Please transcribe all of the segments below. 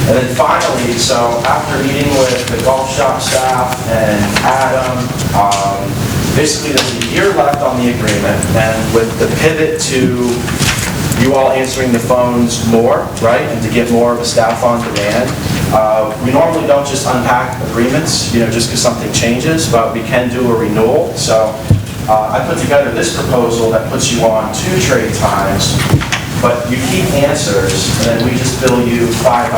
And then finally, so after meeting with the golf shop staff and Adam, basically there's a year left on the agreement, and with the pivot to you all answering the phones more, right, and to get more of a staff on demand, we normally don't just unpack agreements, just because something changes, but we can do a renewal. So I put together this proposal that puts you on 2 trade times, but you keep answers, and then we just bill you $5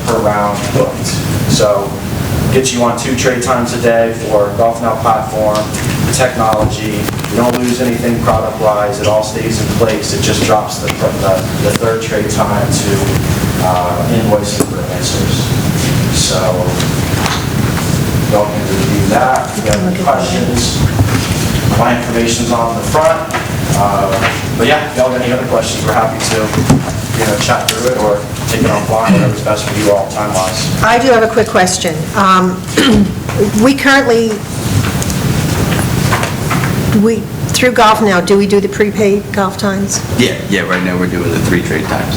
per round booked. So gets you on 2 trade times a day for Golf Now platform, the technology. You don't lose anything product-wise. It all stays in place. It just drops the 3rd trade time to invoicing for answers. So y'all can review that. If you have any questions, my information's on the front. But yeah, if y'all have any other questions, we're happy to chat through it or take it offline, whatever's best for you all time-wise. I do have a quick question. We currently, through Golf Now, do we do the prepaid golf times? Yeah, right now we're doing the 3 trade times.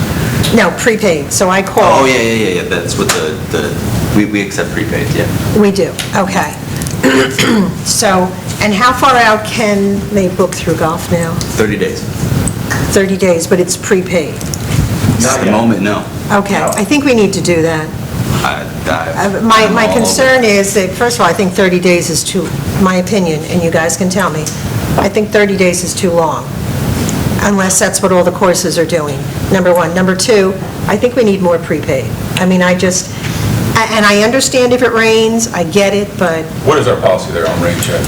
No, prepaid, so I call. Oh, yeah, that's what we accept prepaid, yeah. We do, okay. So, and how far out can they book through Golf Now? 30 days. 30 days, but it's prepaid. At the moment, no. Okay, I think we need to do that. My concern is that, first of all, I think 30 days is too, my opinion, and you guys can tell me, I think 30 days is too long, unless that's what all the courses are doing, number one. Number two, I think we need more prepaid. I mean, and I understand if it rains, I get it, but... What is our policy there on rain check?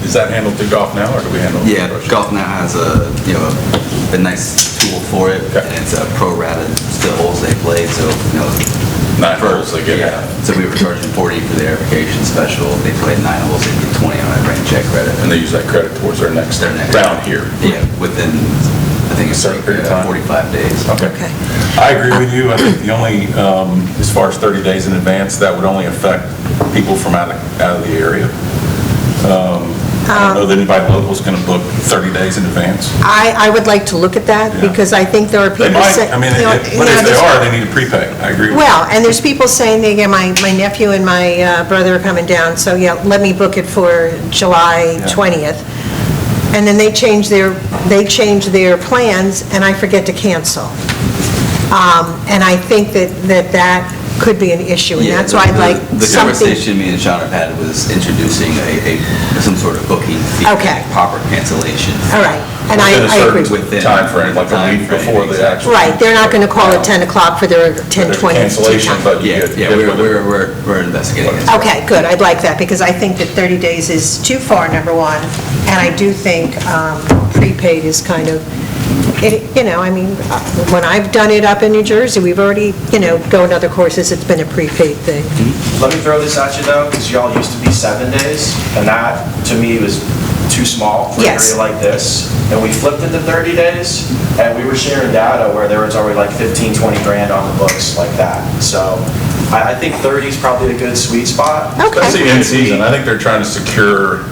Is that handled through Golf Now, or do we handle it? Yeah, Golf Now has a nice tool for it, okay. And it's a pro-rata, still holes they play, so, 9 holes they get. Yeah, so we were charging 40 for the verification special. They played 9 holes, they get 20 on that rain check credit. And they use that credit towards their next round here. Yeah, within, I think it's certain period of time. 45 days. Okay. I agree with you. I think the only, as far as 30 days in advance, that would only affect people from out of the area. I don't know that anybody local is going to book 30 days in advance. I would like to look at that, because I think there are people... They might, but if they are, they need to prepay. I agree with you. Well, and there's people saying, my nephew and my brother are coming down, so yeah, let me book it for July 20th. And then they change their plans, and I forget to cancel. And I think that could be an issue, and that's why I'd like the something... conversation me and Sean have had was introducing some sort of booking fee, Okay. proper cancellation. All right, and I agree. Within a certain time frame, like a week before the actual... Right, they're not going to call at 10 o'clock for their 10:20. Cancellation, but Yeah, we're investigating it. Okay, good, I'd like that, because I think that 30 days is too far, number one, and I do think prepaid is kind of, when I've done it up in New Jersey, we've already, going to other courses, it's been a prepaid thing. Let me throw this at you though, because y'all used to be 7 days, and that, to me, was too small for an Yes. area like this. And we flipped it to 30 days, and we were sharing data where there was already like 15, 20 grand on the books like that. So I think 30 is probably a good sweet spot. Okay. Especially in season. I think they're trying to secure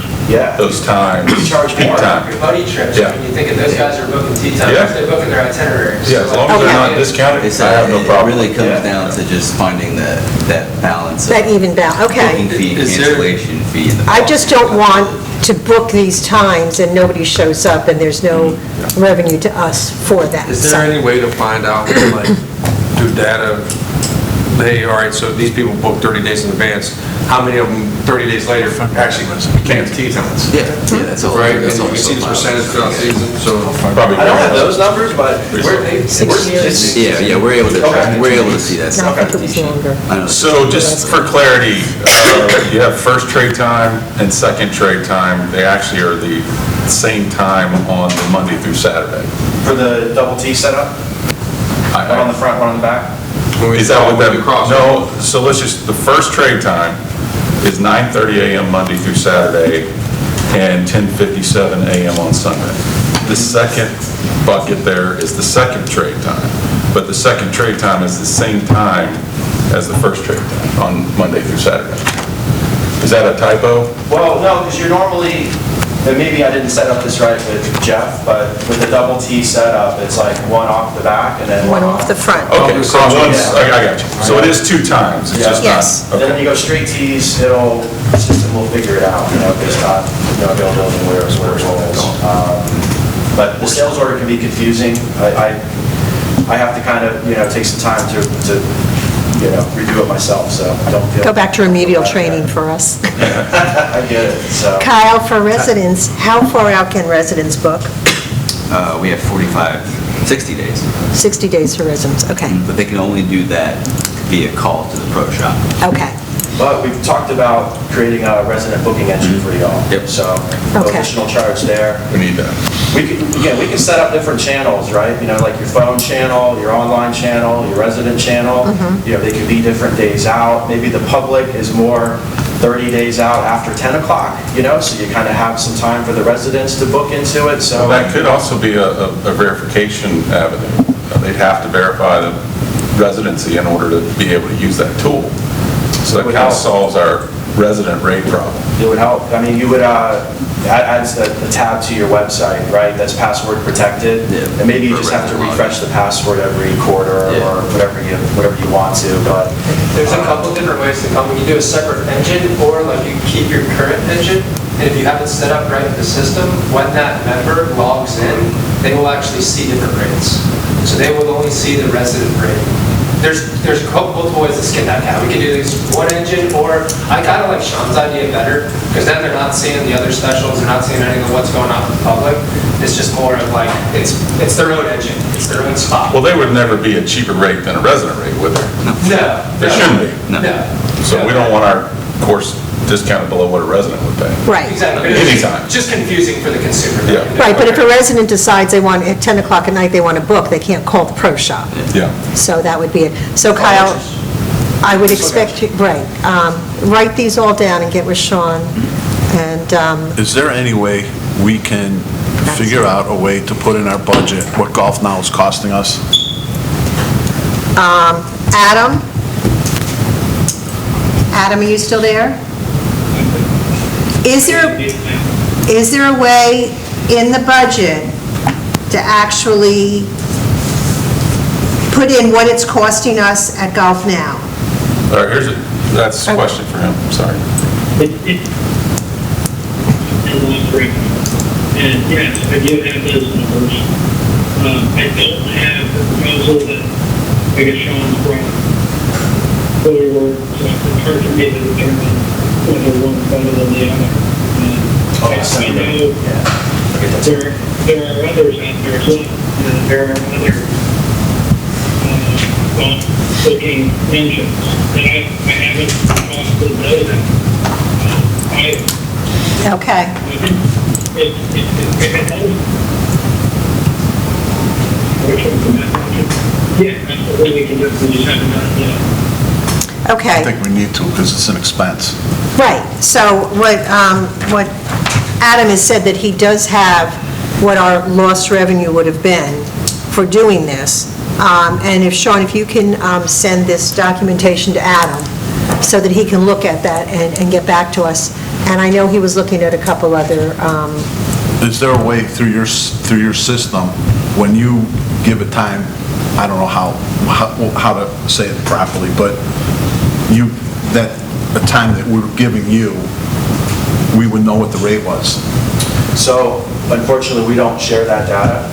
those times. We charge peak more. time. Your buddy trips, Yeah. when you think of those guys are booking tea times, Yeah. they're booking their itineraries. Yeah, as long as they're not discounted, I have no problem. It really comes Yeah. down to just finding that balance of That even balance, okay. booking fee, Is there- cancellation fee. And the I just don't want to book these times and nobody shows up and there's no revenue to us for that. Is there any way to find out, like, through data, hey, all right, so these people booked 30 days in advance, how many of them 30 days later actually became tea times? Yeah, that's all. Right, and that's all you see this so percentage throughout the season, so... Probably. I don't have those numbers, but Yeah, we're able to track, we're able to see that No, I stuff. think it was longer. I know. So just for clarity, you have first trade time and second trade time. They actually are the same time on the Monday through Saturday. for the double T setup, one on the front, one on the back. Is that what that, no, so let's just, the first trade time is 9:30 a.m. Monday through Saturday and 10:57 a.m. on Sunday. The second bucket there is the second trade time, but the second trade time is the same time as the first trade time on Monday through Saturday. Is that a typo? Well, no, because you're normally, and maybe I didn't set up this right with Jeff, but with the double T setup, it's like one off the back and then One off the front. Okay, so I got you. So it is 2 times, it's just Yes. not, And then you go straight T's, the system will figure it out, based on, availability and where it rolls. But the sales order can be confusing. I have to kind of, take some time to redo it myself, so I don't feel. Go back to remedial training for us. I get it, so. Kyle, for residents, how far out can residents book? We have 60 days, 60 days for residents, okay. but they can only do that via call to the pro shop. Okay, But we've talked about creating a resident booking engine for y'all. Yep. So, no Okay. additional charge there. we need that. We can set up different channels, right? Like your phone channel, your online channel, your resident channel. They could be different days out. Maybe the public is more 30 days out after 10 o'clock, so you kind of have some time for the residents to book into it, so. Well, that could also be a verification avenue. They'd have to verify the residency in order to be able to use that tool. So that kind of solves our resident rate problem. It would help. I mean, you would add a tab to your website, right, that's password protected. Yeah. And maybe you just have to refresh the password every quarter or whatever you want to, but. There's a couple different ways to come. You can do a separate engine, or like you keep your current engine, and if you have it set up right with the system, when that member logs in, they will actually see different rates. So they will only see the resident rate. There's multiple ways to skin that cat. We can do this one engine, or I kind of like Sean's idea better, because then they're not seeing the other specials, they're not seeing anything of what's going on in the public. It's just more of like, it's their own engine, it's their own spot. Well, they would never be a cheaper rate than a resident rate, would there? No. They shouldn't be. No. So we don't want our course discounted below what a resident would pay. right. Exactly. Anytime. Just confusing for the consumer. Yeah. Right, but if a resident decides they want, at 10 o'clock at night, they want to book, they can't call the pro shop. Yeah. So that would be it. So Kyle, I would expect you, right, write these all down and get with Sean, and, Is there any way we can figure out a way to put in our budget what Golf Now is costing us? Adam? Adam, are you still there? Is there a way in the budget to actually put in what it's costing us at Golf Now? All right, that's a question for him, sorry. And yes, I do have those numbers. I don't have the proposal that I guess Sean's brought forward, so it's hard for me to determine whether one's better than the other. I know there are others out there as well. There are other booking engines that I haven't possibly noted either. Okay. Yeah, absolutely, we can just haven't done it yet. Okay. I think we need to, because it's an expense. Right, so what Adam has said, that he does have what our lost revenue would have been for doing this. And if, Sean, if you can send this documentation to Adam, so that he can look at that and get back to us. And I know he was looking at a couple other, Is there a way through your system, when you give a time, I don't know how to say it properly, but the time that we're giving you, we would know what the rate was? So unfortunately, we don't share that data.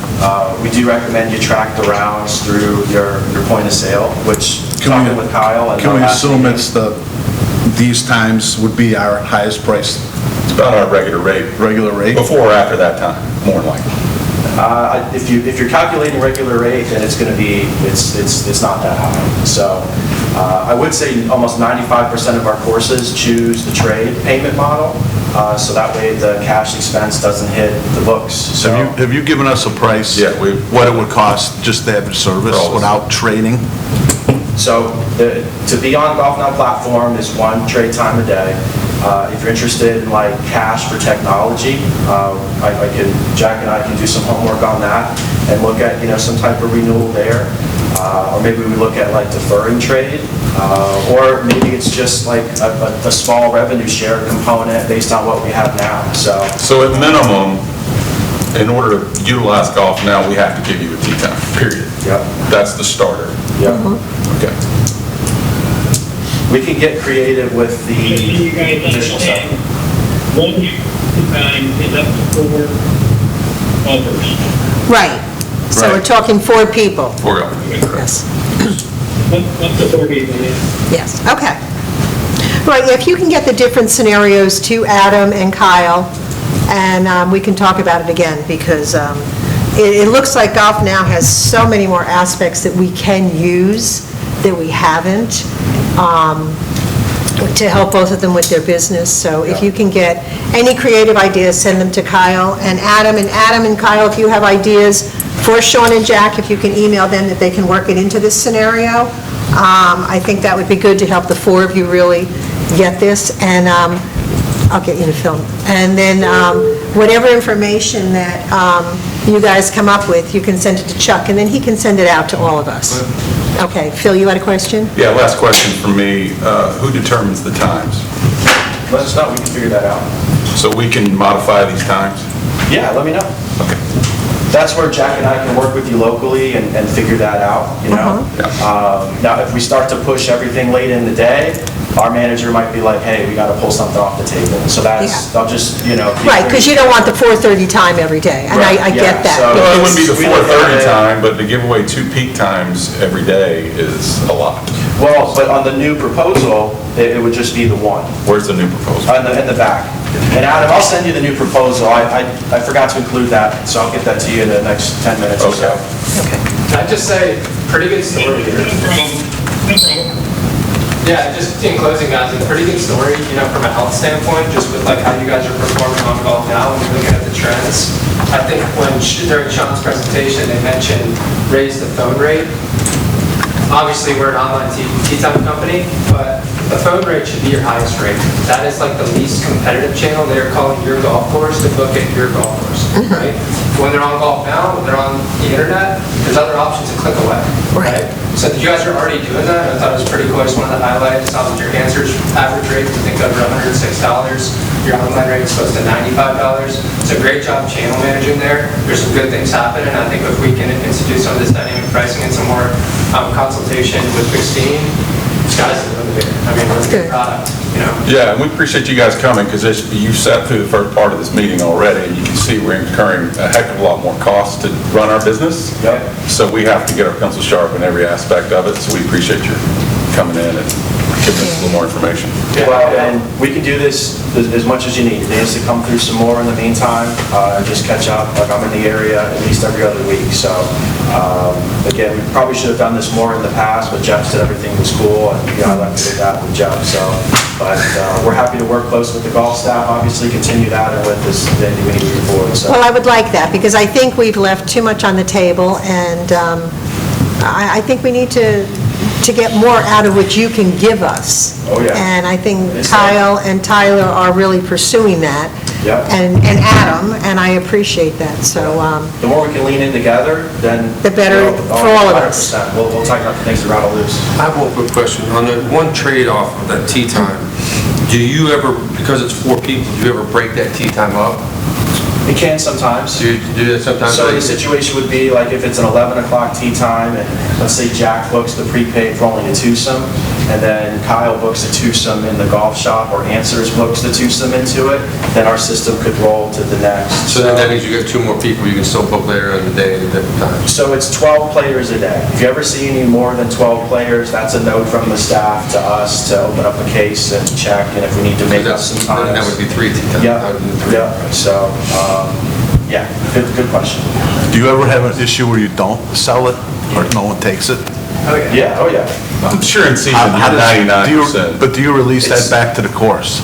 We do recommend you track the rounds through your point of sale, which, talking with Kyle. And Can we assume these times would be our highest price? It's about our regular rate. Regular rate? Before or after that time, more than likely. If you're calculating regular rate, then it's going to be, it's not that high. So I would say almost 95% of our courses choose the trade payment model, so that way the cash expense doesn't hit the books. So Have you given us a price? Yeah, what it would cost just to have the service without trading? So to be on Golf Now platform is one trade time a day. If you're interested in like cash for technology, Jack and I can do some homework on that and look at some type of renewal there. Or maybe we look at like deferring trade, or maybe it's just like a small revenue share component based on what we have now, so. So at minimum, in order to utilize golf now, we have to give you a tee time, period. Yep. That's the starter. Yep. Okay. We can get creative with Just so you the guys additional understand, stuff. one time is up to 4 golfers. Right. So we're Right. talking 4 people. Four golfers, correct. Yes. Up to 4 people, yeah. Yes, okay. Right, if you can get the different scenarios to Adam and Kyle, and we can talk about it again, because it looks like golf now has so many more aspects that we can use that we haven't, to help both of them with their business. So if you can get any creative ideas, send them to Kyle and Adam. And Adam and Kyle, if you have ideas for Sean and Jack, if you can email them that they can work it into this scenario, I think that would be good to help the 4 of you really get this. And I'll get you to film. And then whatever information that you guys come up with, you can send it to Chuck, and then he can send it out to all of us. Okay, Phil, you had a question? Yeah, last question from me. Who determines the times? Let us know, we can figure that out. So we can modify these times? Yeah, let me know. Okay. That's where Jack and I can work with you locally and figure that out, you know? Now, if we start to push everything late in the day, our manager might be like, hey, we gotta pull something off the table. So that's, I'll just, you know. be Right, because you don't want the 4:30 time every day, and I Right, get yeah, that. so- Well, it wouldn't be the We look at 4:30 it- time, but to give away 2 peak times every day is a lot. Well, but on the new proposal, it would just be the 1. Where's the new proposal? In the back. And Adam, I'll send you the new proposal. I forgot to include that, so I'll get that to you in the next 10 minutes or so. Okay. Can I just say, pretty good story here. No problem. No problem. Yeah, just in closing, guys, a pretty good story, you know, from a health standpoint, just with like how you guys are performing on golf now, when you're looking at the trends. I think during Sean's presentation, they mentioned raise the phone rate. Obviously, we're an online tee time company, but the phone rate should be your highest rate. That is like the least competitive channel. They're calling your golf course to book at your golf course, right? When they're on Golf Now, when they're on the internet, there's other options to click away, right? So you guys are already doing that. I thought it was pretty cool. I just wanted to highlight, it sounds like your answers average rate, I think over $106. Your online rate is close to $95. It's a great job channel managing there. There's some good things happening. I think if we can institute some of this dynamic pricing and some more consultation with Christine, sky's the limit here. I mean, we're a good product, you know? Yeah, and we appreciate you guys coming, because you sat through the first part of this meeting already, and you can see we're incurring a heck of a lot more costs to run our business. Yep. So we have to get our pencil sharp in every aspect of it, so we appreciate you coming in and giving us a little more information. Well, and we can do this as much as you need. They has to come through some more in the meantime, just catch up. Like, I'm in the area at least every other week, so, again, we probably should have done this more in the past, but Jeff said everything was cool, and, you know, I like to do that with Jeff, so. But we're happy to work close with the golf staff, obviously, continue that, and with this, the meeting report, so. Well, I would like that, because I think we've left too much on the table, and I think we need to get more out of what you can give us. Oh, yeah. And I think It's Kyle and Tyler are really pursuing that. Yep. And Adam, and I appreciate that, so, The more we can lean in together, then. The better you know, for all of us. 100%. We'll tighten up the things that rattle loose. I have one quick question. On the one trade-off of that tee time, do you ever, because it's 4 people, do you ever break that tee time up? It can sometimes. Do you do that sometimes? So the situation would be like if it's an 11 o'clock tee time, and let's say Jack books the prepaid for only a twosome, and then Kyle books a twosome in the golf shop, or Answers books the twosome into it, then our system could roll to the next. So then that means you got 2 more people you can still book later in the day at a different time? So it's 12 players a day. If you ever see any more than 12 players, that's a note from the staff to us to open up a case and check, and if we need to make up some times. Then that would be 3 tee times. Yeah, so, yeah, good question. Do you ever have an issue where you don't sell it, or no one takes it? Yeah, oh yeah. I'm sure in season How you're does- do you- 99%. But do you release that back to the course?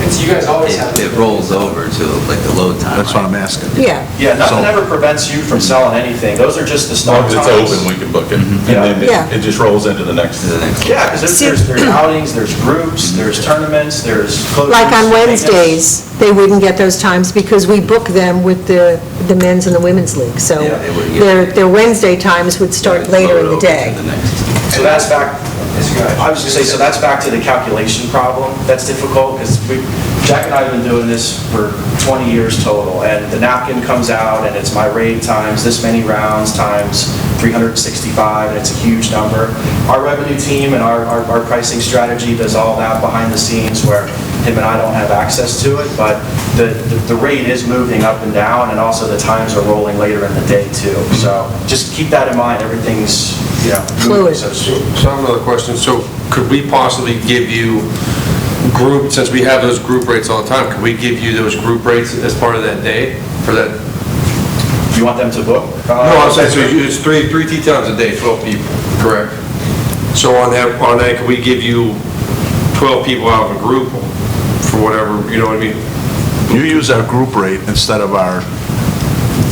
And so you guys always have. It rolls over to like the load time. That's what right? I'm asking. Yeah. Yeah, nothing So- ever prevents you from selling anything. Those are just the As long start as times. it's open, we can book it. Yeah. And Yeah. then it just rolls into the next. To the next. Yeah, because there's outings, there's groups, there's tournaments, there's closures. Like on maintenance. Wednesdays, they wouldn't get those times because we book them with the men's and the women's league. So Yeah, they wouldn't get their Wednesday times would start later in the Load over to day. the next. So that's back, I was gonna say, so that's back to the calculation problem. That's difficult because Jack and I have been doing this for 20 years total, and the napkin comes out and it's my rate times this many rounds times 365, and it's a huge number. Our revenue team and our pricing strategy does all that behind the scenes where him and I don't have access to it, but the rate is moving up and down, and also the times are rolling later in the day too. So just keep that in mind, everything's, moving, Fluid. so to speak. So I have another question. So could we possibly give you since we have those group rates all the time, could we give you those group rates as part of that day for that? You want them to book? No, I'm saying, so it's three tee times a day, 12 people, correct? So on that, could we give you 12 people out of a group for whatever, you know what I mean? You use our group rate instead of our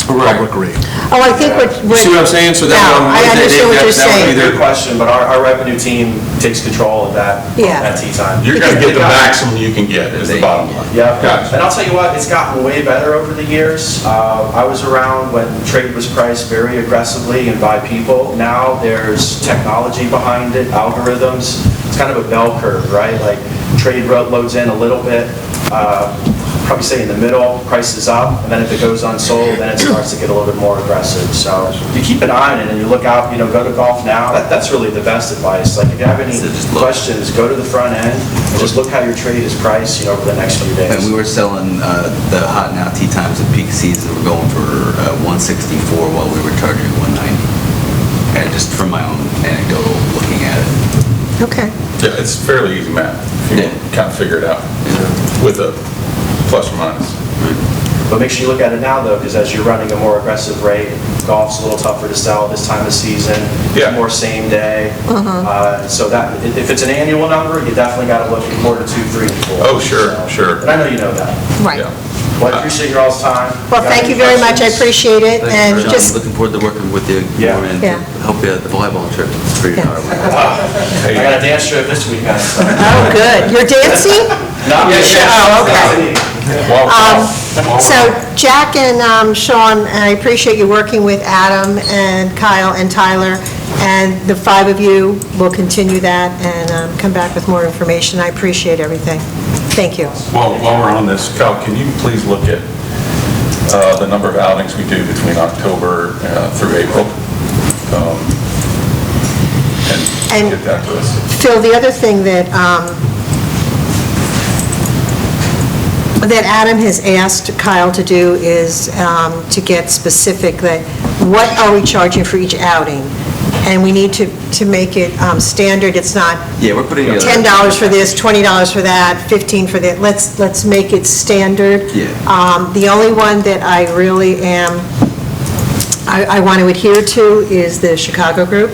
public rate. Oh, I think what... See what I'm saying? So that No, one- I understand what you're that would saying. be Good question, but our revenue team takes control of that, Yeah. that tea time. You're going to get the maximum you can get, is the bottom line. Yeah, Gotcha. and I'll tell you what, it's gotten way better over the years. I was around when trade was priced very aggressively and by people. Now there's technology behind it, algorithms. It's kind of a bell curve, right? Like trade loads in a little bit, probably say in the middle, price is up, and then if it goes unsold, then it starts to get a little bit more aggressive. So you keep an eye on it and you look out, go to Golf Now. That's really the best advice. Like if you have any So just look. questions, go to the front end and just look how your trade is priced, over the next few days. And we were selling the hot now tea times at peak season, we're going for 164 while we were charging 190. And just from my own anecdotal looking at it. Okay. Yeah, it's fairly easy math. You Yeah. can kind of figure it out with a plus or minus. But make sure you look at it now, though, because as you're running a more aggressive rate, golf's a little tougher to sell this time of season. Yeah. More same day. So that, if it's an annual number, you definitely got to look at quarter 2, 3, and 4. Oh, sure, So- sure. And I know you know that. Right. Yeah. Well, I appreciate your all's time. Well, thank you very much. I appreciate it. And John, just, looking forward to working with you Yeah. more and Yeah. help you at the volleyball trip. It's pretty Yeah. hard. I got a dance trip this weekend. oh, good. You're dancing? Not Yeah, yet. oh, okay. Wow. So Jack and Sean, I appreciate you working with Adam and Kyle and Tyler, and the 5 of you will continue that and come back with more information. I appreciate everything. Thank you. While we're on this, Kyle, can you please look at the number of outings we do between October through April? And And- get that to us. Phil, the other thing that Adam has asked Kyle to do is to get specific, that what are we charging for each outing? And we need to make it standard. It's not Yeah, we're putting together. $10 for this, $20 for that, $15 for that. Let's make it standard. Yeah. The only one that I really I want to adhere to is the Chicago group,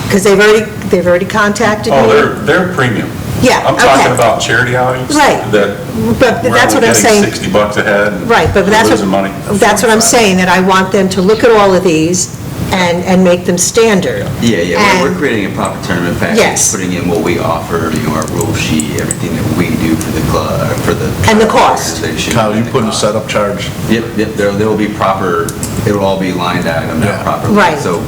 because they've already contacted me. Oh, they're premium. Yeah, I'm talking okay. about charity outings. Right. That But where that's we're what I'm saying. getting $60 a head. And Right, but we're that's losing money. that's what I'm saying, that I want them to look at all of these and make them standard. Yeah, we're And- creating a proper tournament package. Yes. Putting in what we offer, our rule sheet, everything that we do for the club, for the. And the cost. organization, Kyle, you and the put a cost. setup charge? Yep, there will be proper, it will all be lined item Yeah. out properly. Right. So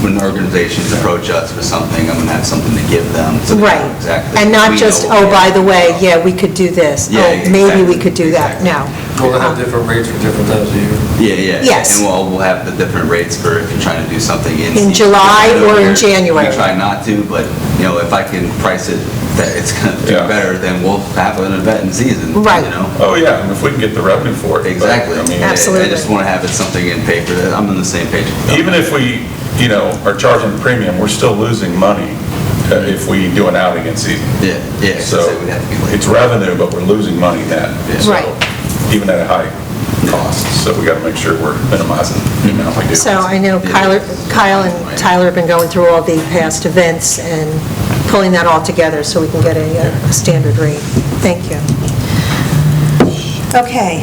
when organizations approach us for something, I'm gonna have something to give them. So they know Right. exactly. And not we just, know oh, what by we the way, have. yeah, we could do this. Yeah, Oh, maybe we exactly, could do that. exactly. No. We'll have different rates for different times of year. Yeah. Yes. And we'll have the different rates for if you're trying to do something in. In season. July Because I know or in we're- January. We try not to, but, if I can price it that it's gonna do Yeah. better, then we'll have an event in season. Right. Oh, yeah, and if we can get the revenue for it. But, Exactly. I mean, Absolutely. I just wanna have it something in paper that I'm on the same page with them. even if we, are charging premium, we're still losing money if we do an outing in season. Yeah, So so we'd have to be like. it's revenue, but we're losing money net. Yeah. So, Right. Even at a high cost. So we got to make sure we're minimizing the amount we do. So I know Kyle and Tyler have been going through all the past events and pulling that all together so we can get a standard rate. Thank you. Okay,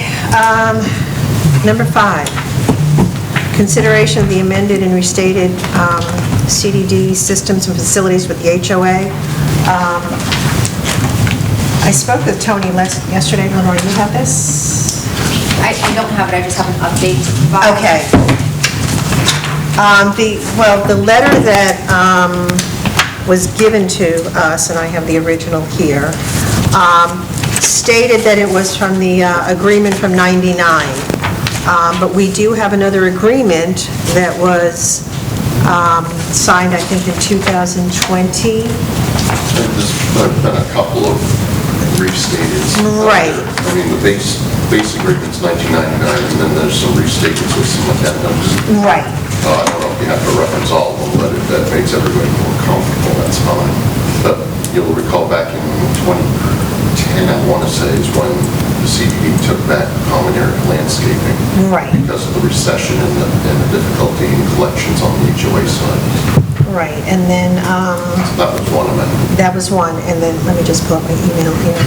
number 5, consideration of the amended and restated CDD systems and facilities with the HOA. I spoke with Tony yesterday. Lenore, you have this? I don't have it, I just have an update to provide. Okay. The letter that was given to us, and I have the original here, stated that it was from the agreement from '99. But we do have another agreement that was signed, I think, in 2020. There's been a couple of restated. Right. I mean, the base agreement's 1999, and then there's some restatements with some addendums. Right. I don't know if you have to reference all of them, but if that makes everybody more comfortable, that's fine. But you'll recall back in 2010, I want to say, is when the CDD took back common area landscaping. Right. Because of the recession and the difficulty in collections on the HOA side. Right, and then, That was one of them. that was one, and then, let me just pull up my email here.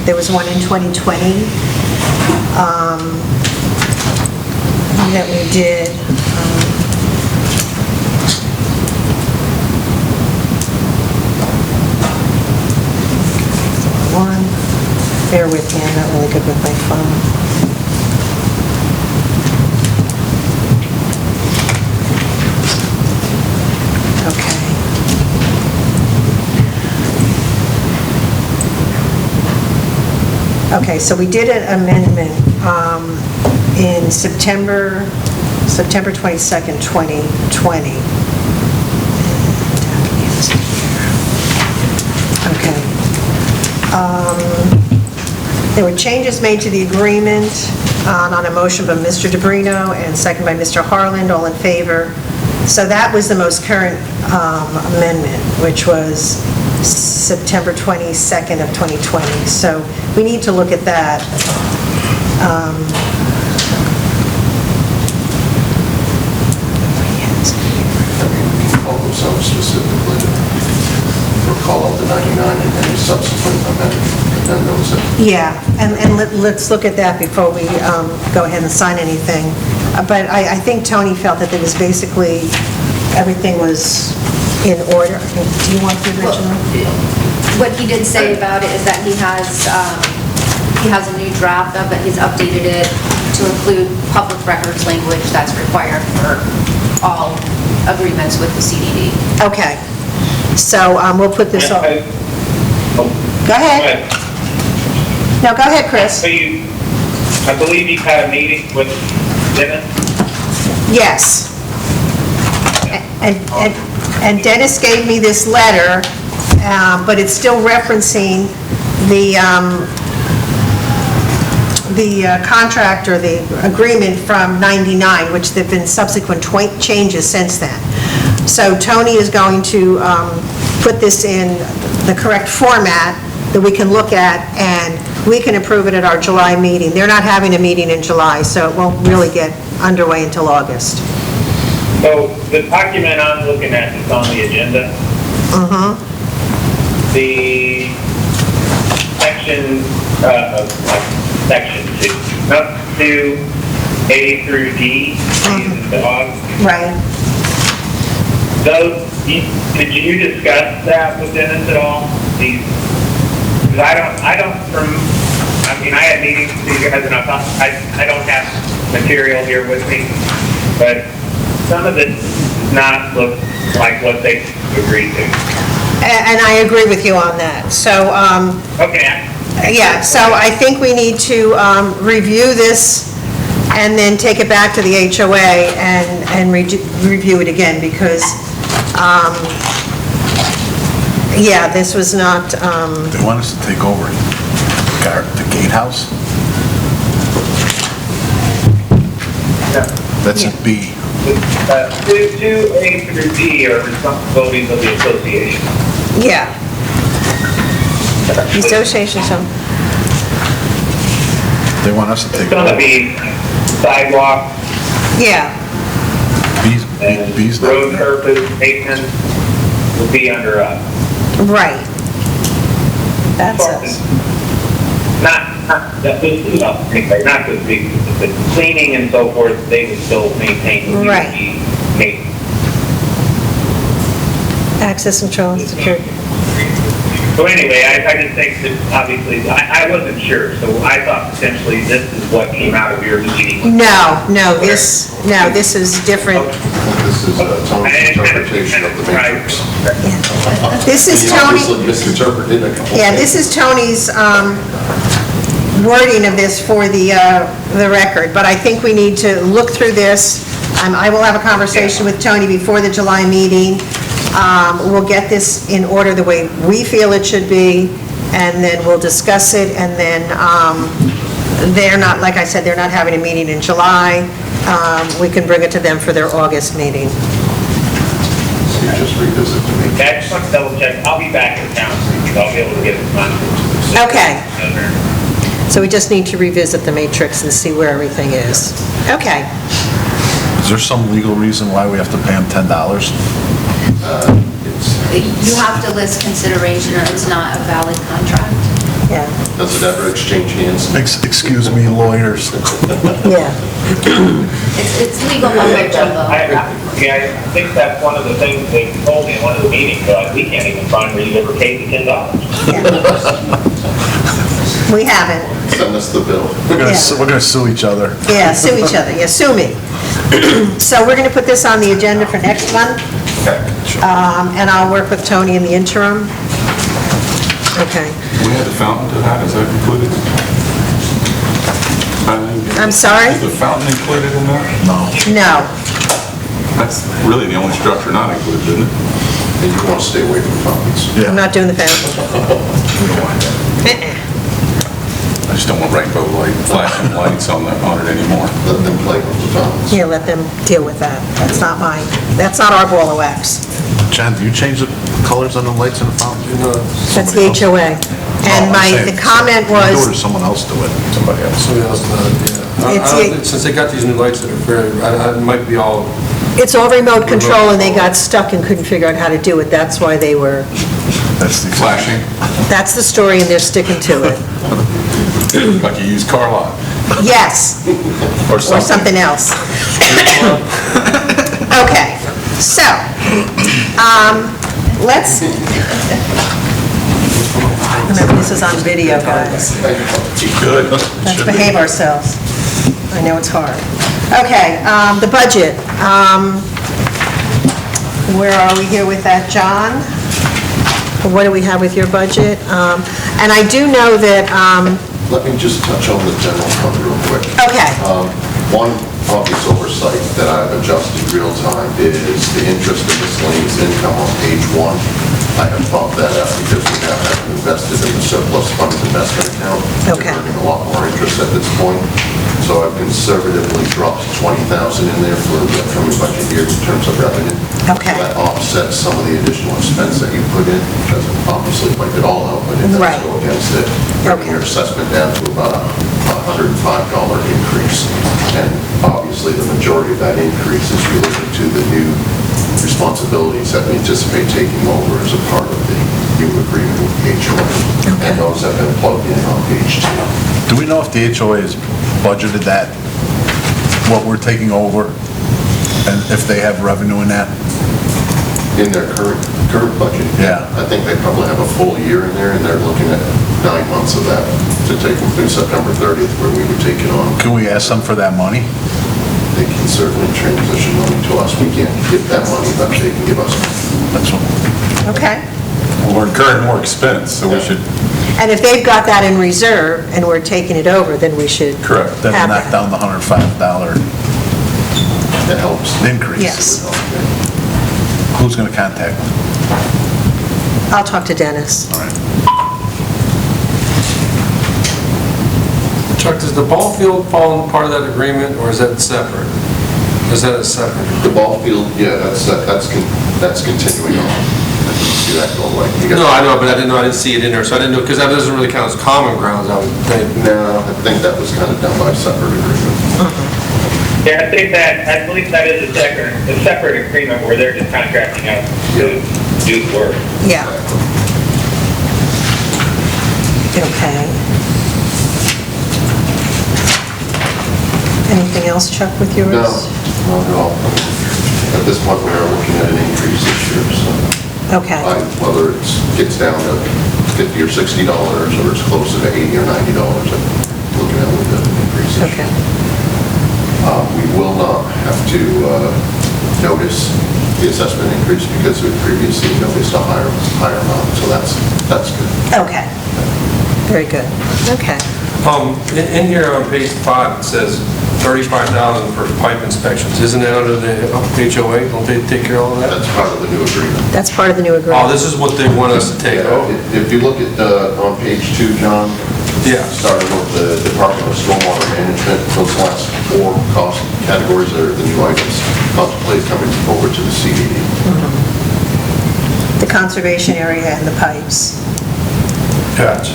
There was one in 2020 that we did. One, bear with me, I'm not really good with my phone. Okay. Okay, so we did an amendment in September 22nd, 2020. Okay. There were changes made to the agreement on a motion by Mr. DeBrino and second by Mr. Harland, all in favor. So that was the most current amendment, which was September 22nd of 2020. So we need to look at that. Call those out specifically, or call out the 99 and any subsequent addendums. Yeah, and let's look at that before we go ahead and sign anything. But I think Tony felt that it was basically, everything was in order. Do you want the original? What he did say about it is that he has a new draft of it, he's updated it to include public records language that's required for all agreements with the CDD. Okay, so we'll put this on. Go ahead. No, go ahead, Chris. So I believe you've had a meeting with Dennis? Yes. And Dennis gave me this letter, but it's still referencing the contract or the agreement from '99, which there've been subsequent changes since then. So Tony is going to put this in the correct format that we can look at, and we can approve it at our July meeting. They're not having a meeting in July, so it won't really get underway until August. So the document I'm looking at is on the agenda. The section, section 2, up to A through D, the dog. Right. Did you discuss that with Dennis at all? Because I had meetings with you guys, and I don't have material here with me, but some of it does not look like what they agreed to. And I agree with you on that. So, Okay. yeah, so I think we need to review this and then take it back to the HOA and review it again, because, yeah, this was not... They want us to take over the gatehouse? That's a B. 2A through D are responsibilities of the association. Yeah. The association, so... They want us to take It's going to over. be sidewalk Yeah, B's not road there. purpose, maintenance will be under us. right. That's us. the cleaning and so forth, they would still maintain. Right. Access control, security. So anyway, I just think that obviously, I wasn't sure, so I thought potentially this is what came out of your meeting. No, this is different. This is Tony's interpretation of the matrix. This is He Tony. obviously misinterpreted a couple Yeah, things. this is Tony's wording of this for the record, but I think we need to look through this. I will have a conversation with Tony before the July meeting. We'll get this in order the way we feel it should be, and then we'll discuss it, and then they're not, like I said, they're not having a meeting in July. We can bring it to them for their August meeting. So you just revisit the matrix. I just want to double check, I'll be back in town, so I'll be able to get it done. Okay. So we just need to revisit the matrix and see where everything is. Okay. Is there some legal reason why we have to pay them $10? You have to list consideration or it's not a valid contract. Yeah. Does it ever exchange hands? Excuse me, lawyers. Yeah. It's legal mumbo jumbo. I think that's one of the things they told me in one of the meetings, but we can't even find where you ever paid the $10. We haven't. Send us the bill. We're gonna sue each other. Yeah, sue each other. Yeah, sue me. So we're going to put this on the agenda for next month. And I'll work with Tony in the interim. Okay. We had the fountain to that, is that included? I'm sorry? Is the fountain included in that? No. That's really the only structure not included, isn't it? And you want to stay away from fountains. I'm not doing the fountain. I just don't want rainbow light, flashing lights on it anymore. Let them play with the fountains. Yeah, let them deal with that. That's not our ball of wax. John, do you change the colors on the lights in the fountain? That's the HOA. And the comment You do it or was, someone else do it? Somebody else does it, It's yeah. Since they got these new lights that are fairly, it might be all, it's all remote control, and they got stuck and couldn't figure out how to do it. That's why they were, That's the Flashing, that's the story, and they're sticking to it. like a used car lot. Yes. Or Or something. something else. Okay, so, let's, remember, this is on video, guys. Good. Let's behave ourselves. I know it's hard. Okay, the budget. Where are we here with that, John? What do we have with your budget? And I do know that, Let me just touch on the general fund real quick. okay, One obvious oversight that I've adjusted real time is the interest and miscellaneous income on page 1. I have bumped that up because we now have invested in the surplus funds investment account. Okay. We're earning a lot more interest at this point. So I've conservatively dropped 20,000 in there for the upcoming budget year in terms of revenue. Okay. So that offsets some of the additional expense that you put in. Doesn't obviously wipe it all out, but it does Right. go against it. Bringing your assessment down to about a $105 increase. And obviously, the majority of that increase is related to the new responsibilities that we anticipate taking over as a part of the new agreement with the HOA. And those have been plugged in on page 2. Do we know if the HOA has budgeted that, what we're taking over, and if they have revenue in that? In their current budget. Yeah. I think they probably have a full year in there, and they're looking at 9 months of that to take them through September 30th, where we would take it on. Can we ask them for that money? They can certainly transition money to us. We can't give that money, but they can give us money. That's what, okay. Well, we're incurring more expense, so we should, And if they've got that in reserve and we're taking it over, then we should correct. that'll have knock that. down the $105 That helps. increase. Yes. Who's gonna contact them? I'll talk to Dennis. All right. Chuck, does the ball field fall in part of that agreement, or is that separate? Is that a separate? The ball field, yeah, that's continuing on. I didn't see that go away. You got- No, I know, but I didn't see it in there, so I didn't know, because that doesn't really count as common grounds, I would think. No, I think that was kind of done by a separate agreement. Yeah, I believe that is a separate agreement where they're just contracting out to do the work. Yeah. Okay. Anything else, Chuck, with yours? No, not at all. At this point, we are looking at an increase this year, so. Okay. Whether it gets down to $50 or $60, or it's closer to $80 or $90, I'm looking at a little bit of an increase this Okay. year. We will not have to notice the assessment increase because we previously noticed a higher amount, so that's good. Okay. Very good. Okay. In here on page 5, it says 35,000 for pipe inspections. Isn't that under the HOA? Don't they take care of all that? That's part of the new agreement. That's part of the new Oh, agreement. this is what they want us to take. Oh, If you look at, on page 2, John, yeah. starting with the Department of Stormwater Management, those last 4 cost categories are the new items contemplated coming forward to the CDD. The conservation area and the pipes. Gotcha.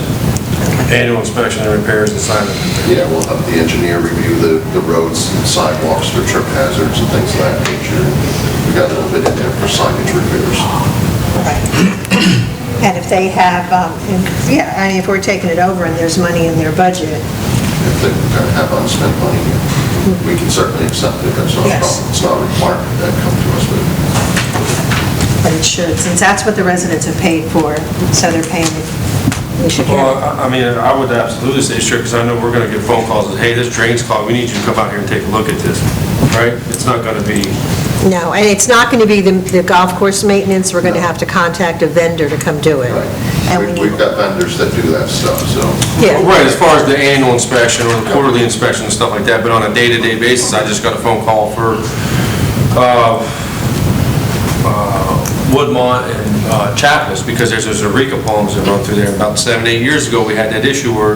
Annual inspection and repairs and sign. Yeah, we'll have the engineer review the roads and sidewalks for trip hazards and things of that nature. We got a little bit in there for signage repairs. Right. And if they have, yeah, I mean, if we're taking it over and there's money in their budget, If they have unspent money, we can certainly accept it. That's not a Yes. problem. It's not a requirement that come to us with. but it should, since that's what the residents have paid for, so they're paying it, we should get Well, it. I mean, I would absolutely say sure, because I know we're going to get phone calls that, hey, this drain's clogged, we need you to come out here and take a look at this, right? It's not going to be, No, and it's not going to be the golf course maintenance, we're going to have to contact a vendor to come do it. And we Right. need, We've got vendors that do that stuff, so. yeah, right, as far as the annual inspection or the quarterly inspection and stuff like that, but on a day-to-day basis, I just got a phone call for Woodmont and Chapless, because there's those areca palms that run through there. About 7, 8 years ago, we had that issue where,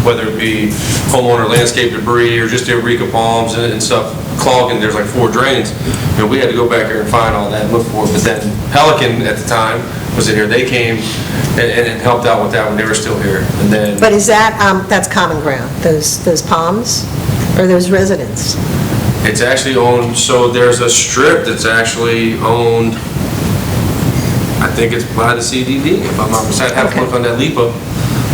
whether it be homeowner landscape debris or just the areca palms and stuff clogging, there's like 4 drains. We had to go back there and find all that and look for it. But then Pelican at the time was in here. They came and helped out with that when they were still here. And then, but is that, that's common ground, those palms, or those residents? it's actually owned, so there's a strip that's actually owned, I think it's by the CDD, if I'm not mistaken. I have to look on that LIPA,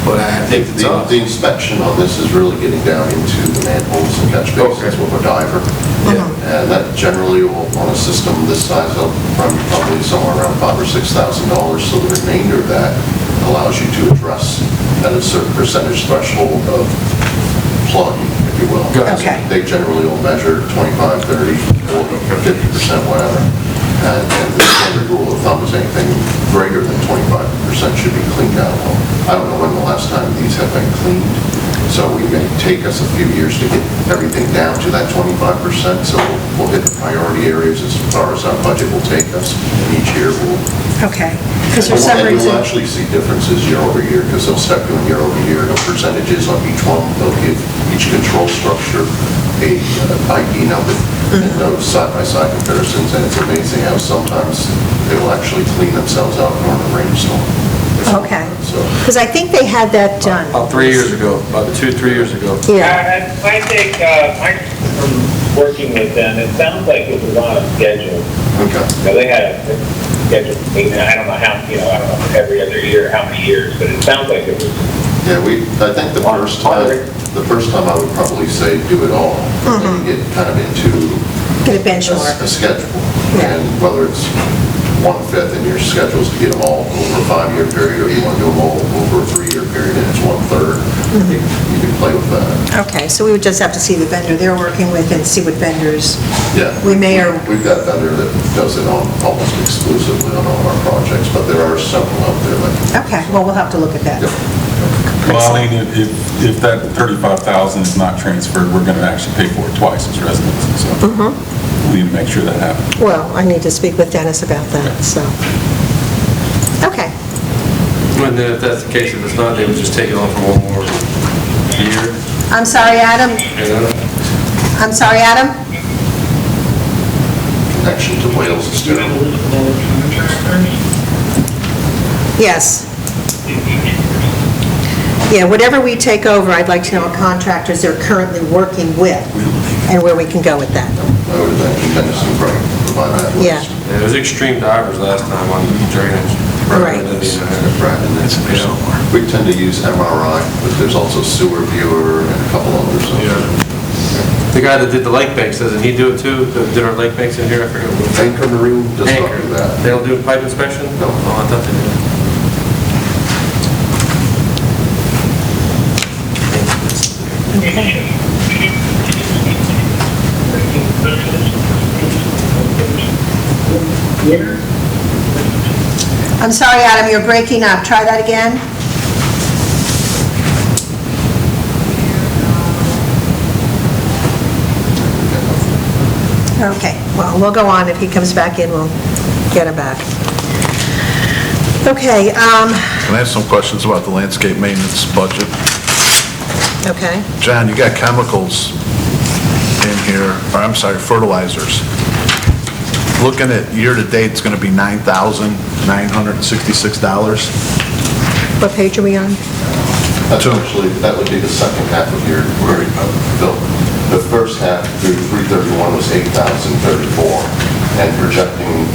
but I think it's us. The inspection on this is really getting down into the manholes and catch basins with a diver. And that generally will, on a system this size, will run probably somewhere around $5,000 or $6,000. So the remainder of that allows you to address at a certain percentage threshold of plugging, if you will. Okay. They generally will measure 25, 30, 40, 50%, whatever. And the standard rule of thumb is anything greater than 25% should be cleaned out. Well, I don't know when the last time these have been cleaned, so we may take us a few years to get everything down to that 25%, so we'll hit the priority areas as far as our budget will take us, and each year we'll... Okay, because for some And reason... you'll actually see differences year over year, because they'll start doing year over year, no percentages on each one, they'll give each control structure a ID number, and those side-by-side comparisons, and it's amazing how sometimes they will actually clean themselves out during a rainstorm. Okay, So, because I think they had that done. About 3 years ago, about 2 or 3 years ago. Yeah, I think, from working with them, it sounds like it was on a schedule. okay. They had a schedule, I don't know how, I don't know, every other year, how many years, but it sounds like it was. Yeah, I think the first time I would probably say do it all, and then you get kind of into get a benchmark. a schedule. Yeah. And whether it's 1/5 in your schedules to get them all over a 5-year period, or you want to do them all over a 3-year period and it's 1/3, you can play with that. Okay, so we would just have to see the vendor they're working with and see what vendors Yeah. we may or... We've got a vendor that does it on almost exclusively on all our projects, but there are several out there that... Okay, well, we'll have to look at that. Well, I mean, if that 35,000 is not transferred, we're going to actually pay for it twice as residents, so we need to make sure that happens. Well, I need to speak with Dennis about that, so. Okay, And then if that's the case, if it's not, they would just take it on for 1 more year. I'm sorry, Adam. I'm sorry, Adam? Connection to Wales is terrible. Yes. Yeah, whatever we take over, I'd like to know what contractors they're currently working with and where we can go with that. I would imagine Dennis and Frank provide that list. Yeah. Yeah, it was extreme divers last time on drainage. Right. We tend to use MRI, but there's also sewer viewer and a couple others. Yeah. The guy that did the lake banks, doesn't he do it too? That did our lake banks in here? I forget. Anchor Marine does not Anchor. do that. They don't do pipe inspection? No. Oh, I thought they did. I'm sorry, Adam, you're breaking up. Try that again. Okay, well, we'll go on. If he comes back in, we'll get him back. Okay, Can I ask some questions about the landscape maintenance budget? okay. John, you got chemicals in here, or I'm sorry, fertilizers. Looking at year-to-date, it's going to be $9,966. What page are we on? That's actually, that would be the second half of your, the first half through 3/31 was 8,034, and projecting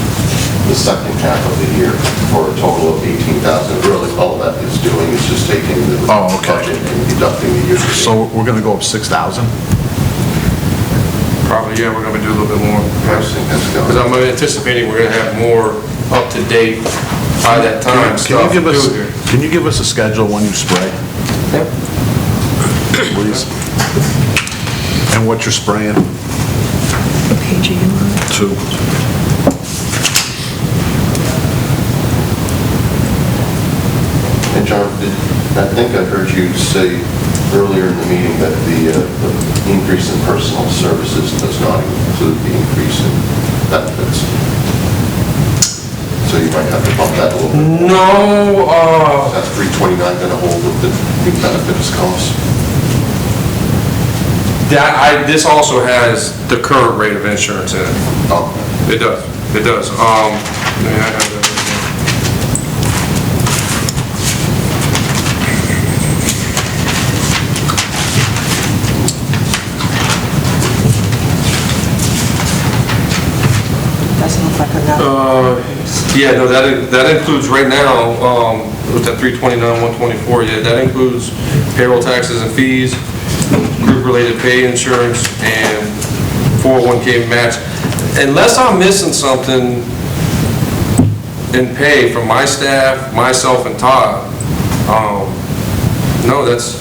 the second half of the year for a total of 18,000. Really, all that is doing is just taking the Oh, okay. budget and deducting the year. So we're going to go up 6,000? Probably, yeah, we're gonna do a little bit more. Pricing has gone. Because I'm anticipating we're gonna have more up-to-date by that time stuff to do here. Can you give us a schedule when you spray? Yep. Please? And what you're spraying? What page are you on? 2. And John, I think I heard you say earlier in the meeting that the increase in personal services does not include the increase in benefits. So you might have to bump that a little bit. No, That's 329 going to hold with the new benefits costs? this also has the current rate of insurance in it. Oh, It does, it does. I have that right here. Doesn't look like enough. Yeah, no, that includes right now, with that 329, 124, yeah, that includes payroll taxes and fees, group-related pay insurance, and 401k match. Unless I'm missing something in pay from my staff, myself, and Todd, no, that's